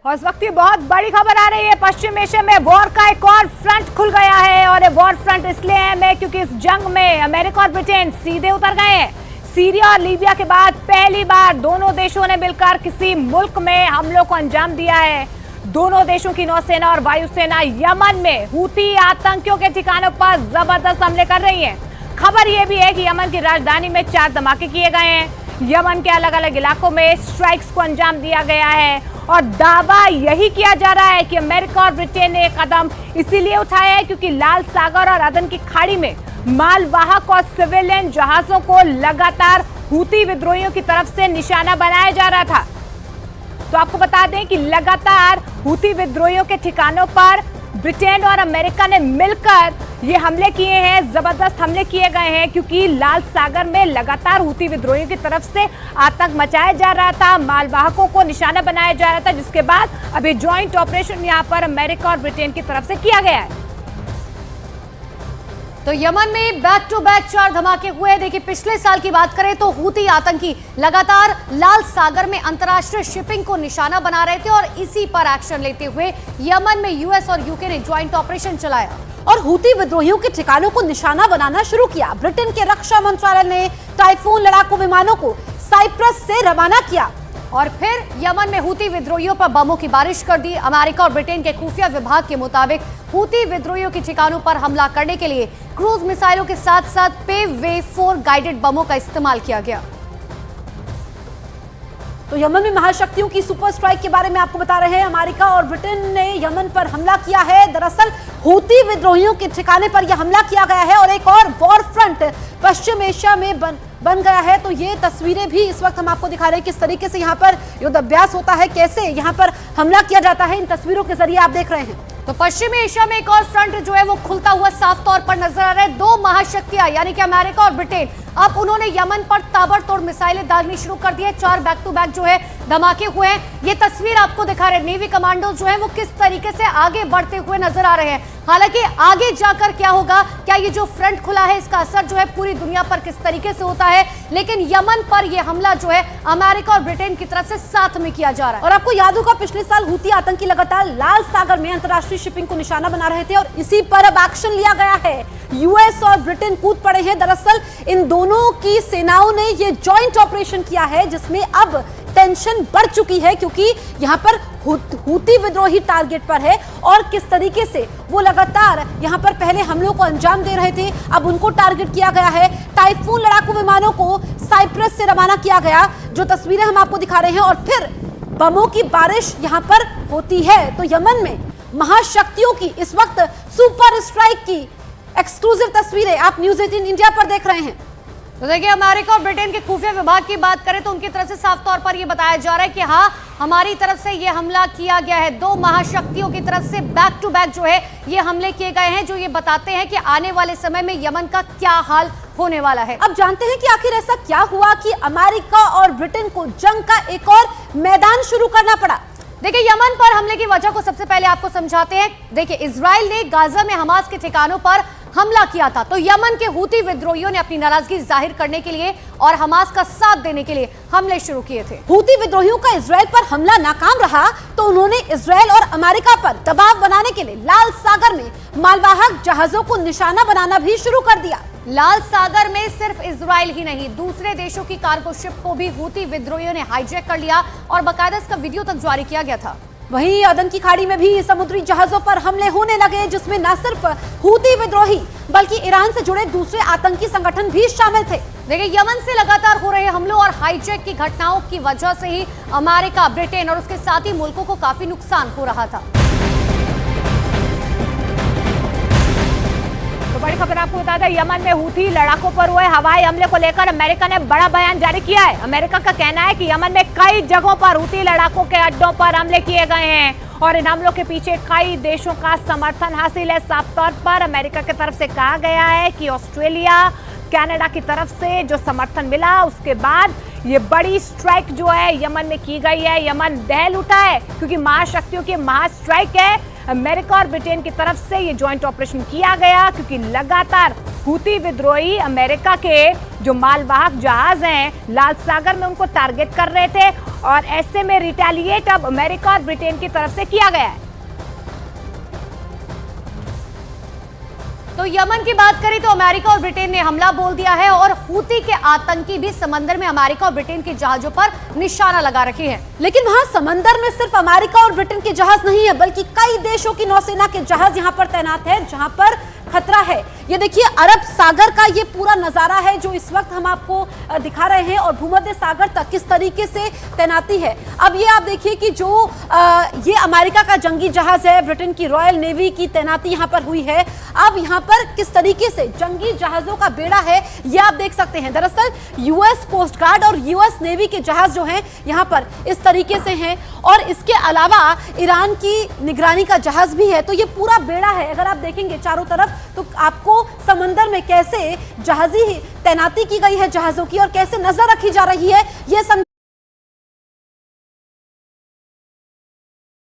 और इस वक्त ये बहुत बड़ी खबर आ रही है। पश्चिम एशिया में वॉर का एक और फ्रंट खुल गया है और ये वॉर फ्रंट इसलिए है क्योंकि इस जंग में अमेरिका और ब्रिटेन सीधे उतर गए हैं। सीरिया और लीबिया के बाद पहली बार दोनों देशों ने मिलकर किसी मुल्क में हमलों को अंजाम दिया है। दोनों देशों की नौसेना और वायुसेना यमन में हूती आतंकियों के ठिकानों पर जबरदस्त हमले कर रही है। खबर यह भी है कि यमन की राजधानी में 4 धमाके किए गए हैं। यमन के अलग अलग इलाकों में स्ट्राइक्स को अंजाम दिया गया है और दावा यही किया जा रहा है कि अमेरिका और ब्रिटेन ने कदम इसीलिए उठाया है क्योंकि लाल सागर और अदन की खाड़ी में मालवाहक और सिविलियन जहाजों को लगातार हूती विद्रोहियों की तरफ से निशाना बनाया जा रहा था। तो आपको बता दें कि लगातार हूती विद्रोहियों के ठिकानों पर ब्रिटेन और अमेरिका ने मिलकर ये हमले किए हैं, जबरदस्त हमले किए गए हैं क्योंकि लाल सागर में लगातार हूती विद्रोहियों की तरफ से आतंक मचाया जा रहा था, मालवाहकों को निशाना बनाया जा रहा था, जिसके बाद अभी ज्वाइंट ऑपरेशन यहां पर अमेरिका और ब्रिटेन की तरफ से किया गया है। तो यमन में बैक टू बैक 4 धमाके हुए। देखिए, पिछले साल की बात करें तो हूती आतंकी लगातार लाल सागर में अंतर्राष्ट्रीय शिपिंग को निशाना बना रहे थे और इसी पर एक्शन लेते हुए यमन में यूएस और यूके ने ज्वाइंट ऑपरेशन चलाया और हूती विद्रोहियों के ठिकानों को निशाना बनाना शुरू किया। ब्रिटेन के रक्षा मंत्रालय ने टाइफून लड़ाकू विमानों को साइप्रस से रवाना किया और फिर यमन में हूती विद्रोहियों पर बमों की बारिश कर दी। अमेरिका और ब्रिटेन के खुफिया विभाग के मुताबिक हूती विद्रोहियों के ठिकानों पर हमला करने के लिए क्रूज मिसाइलों के साथ साथ पेव वे 4 गाइडेड बमों का इस्तेमाल किया गया। तो यमन में महाशक्तियों की सुपर स्ट्राइक के बारे में आपको बता रहे हैं। अमेरिका और ब्रिटेन ने यमन पर हमला किया है। दरअसल हूती विद्रोहियों के ठिकाने पर यह हमला किया गया है और एक और वॉर फ्रंट पश्चिम एशिया में बन गया है। तो ये तस्वीरें भी इस वक्त हम आपको दिखा रहे हैं किस तरीके से यहाँ पर युद्ध अभ्यास होता है, कैसे यहाँ पर हमला किया जाता है। इन तस्वीरों के जरिए आप देख रहे हैं। तो पश्चिमी एशिया में एक और फ्रंट जो है वो खुलता हुआ साफ तौर पर नजर आ रहा है। 2 महाशक्तियां यानी कि अमेरिका और ब्रिटेन, अब उन्होंने यमन पर ताबड़तोड़ मिसाइलें दागनी शुरू कर दी है। 4 बैक टू बैक जो है धमाके हुए हैं। ये तस्वीर आपको दिखा रहे हैं नेवी कमांडोज जो है वो किस तरीके से आगे बढ़ते हुए नजर आ रहे हैं। हालांकि आगे जाकर क्या होगा, क्या ये जो फ्रंट खुला है इसका असर जो है पूरी दुनिया पर किस तरीके से होता है, लेकिन यमन पर यह हमला जो है अमेरिका और ब्रिटेन की तरफ से साथ में किया जा रहा है। और आपको याद होगा पिछले साल हूती आतंकी लगातार लाल सागर में अंतर्राष्ट्रीय शिपिंग को निशाना बना रहे थे और इसी पर अब एक्शन लिया गया है। यूएस और ब्रिटेन कूद पड़े हैं। दरअसल इन दोनों की सेनाओं ने ये जॉइंट ऑपरेशन किया है जिसमें अब टेंशन बढ़ चुकी है क्योंकि यहाँ पर हूती विद्रोही टारगेट पर है और किस तरीके से वो लगातार यहाँ पर पहले हमलों को अंजाम दे रहे थे, अब उनको टारगेट किया गया है। टाइफून लड़ाकू विमानों को साइप्रस से रवाना किया गया, जो तस्वीरें हम आपको दिखा रहे हैं, और फिर बमों की बारिश यहाँ पर होती है। तो यमन में महाशक्तियों की इस वक्त सुपर स्ट्राइक की एक्सक्लूसिव तस्वीरें आप न्यूज़ 18 इंडिया पर देख रहे हैं। तो देखिए, अमेरिका और ब्रिटेन के खुफिया विभाग की बात करें तो उनकी तरफ से साफ तौर पर यह बताया जा रहा है कि हाँ, हमारी तरफ से यह हमला किया गया है। 2 महाशक्तियों की तरफ से बैक टू बैक जो है ये हमले किए गए हैं, जो ये बताते हैं कि आने वाले समय में यमन का क्या हाल होने वाला है। अब जानते हैं कि आखिर ऐसा क्या हुआ कि अमेरिका और ब्रिटेन को जंग का एक और मैदान शुरू करना पड़ा। देखिए, यमन पर हमले की वजह को सबसे पहले आपको समझाते हैं। देखिए, इजराइल ने गाजा में हमास के ठिकानों पर हमला किया था, तो यमन के हूती विद्रोहियों ने अपनी नाराजगी जाहिर करने के लिए और हमास का साथ देने के लिए हमले शुरू किए थे। हूती विद्रोहियों का इजराइल पर हमला नाकाम रहा तो उन्होंने इजराइल और अमेरिका पर दबाव बनाने के लिए लाल सागर में मालवाहक जहाजों को निशाना बनाना भी शुरू कर दिया। लाल सागर में सिर्फ इजराइल ही नहीं, दूसरे देशों की कार्गो शिप को भी हूती विद्रोहियों ने हाईजैक कर लिया और बाकायदा इसका वीडियो तक जारी किया गया था। वहीं अदन की खाड़ी में भी समुद्री जहाजों पर हमले होने लगे, जिसमें न सिर्फ हूती विद्रोही बल्कि ईरान से जुड़े दूसरे आतंकी संगठन भी शामिल थे। देखिए, यमन से लगातार हो रहे हमलों और हाईजैक की घटनाओं की वजह से ही अमेरिका, ब्रिटेन और उसके साथी मुल्कों को काफी नुकसान हो रहा था। तो बड़ी खबर आपको बता दें, यमन में हूथी लड़ाकों पर हुए हवाई हमले को लेकर अमेरिका ने बड़ा बयान जारी किया है। अमेरिका का कहना है कि यमन में कई जगहों पर हूथी लड़ाकों के अड्डों पर हमले किए गए हैं और इन हमलों के पीछे कई देशों का समर्थन हासिल है। साफ तौर पर अमेरिका की तरफ से कहा गया है कि ऑस्ट्रेलिया, कनाडा की तरफ से जो समर्थन मिला उसके बाद ये बड़ी स्ट्राइक जो है यमन में की गई है। यमन दहल उठा है क्योंकि महाशक्तियों की महास्ट्राइक है। अमेरिका और ब्रिटेन की तरफ से ये ज्वाइंट ऑपरेशन किया गया क्योंकि लगातार हूती विद्रोही अमेरिका के जो मालवाहक जहाज हैं लाल सागर में उनको टारगेट कर रहे थे और ऐसे में रिटेलिएट अब अमेरिका और ब्रिटेन की तरफ से किया गया है। तो यमन की बात करें तो अमेरिका और ब्रिटेन ने हमला बोल दिया है और हूती के आतंकी भी समंदर में अमेरिका और ब्रिटेन के जहाजों पर निशाना लगा रखे हैं। लेकिन वहां समंदर में सिर्फ अमेरिका और ब्रिटेन के जहाज नहीं है, बल्कि कई देशों की नौसेना के जहाज यहां पर तैनात है, जहां पर खतरा है। ये देखिए अरब सागर का ये पूरा नजारा है जो इस वक्त हम आपको दिखा रहे हैं और भूमध्य सागर तक किस तरीके से तैनाती है। अब ये आप देखिए कि जो ये अमेरिका का जंगी जहाज है, ब्रिटेन की रॉयल नेवी की तैनाती यहां पर हुई है। अब यहां पर किस तरीके से जंगी जहाजों का बेड़ा है ये आप देख सकते हैं। दरअसल यूएस कोस्ट गार्ड और यूएस नेवी के जहाज जो हैं यहां पर इस तरीके से हैं और इसके अलावा ईरान की निगरानी का जहाज भी है। तो ये पूरा बेड़ा है, अगर आप देखेंगे चारों तरफ तो आपको समंदर में कैसे जहाजी तैनाती की गई है जहाजों की और कैसे नजर रखी जा रही है ये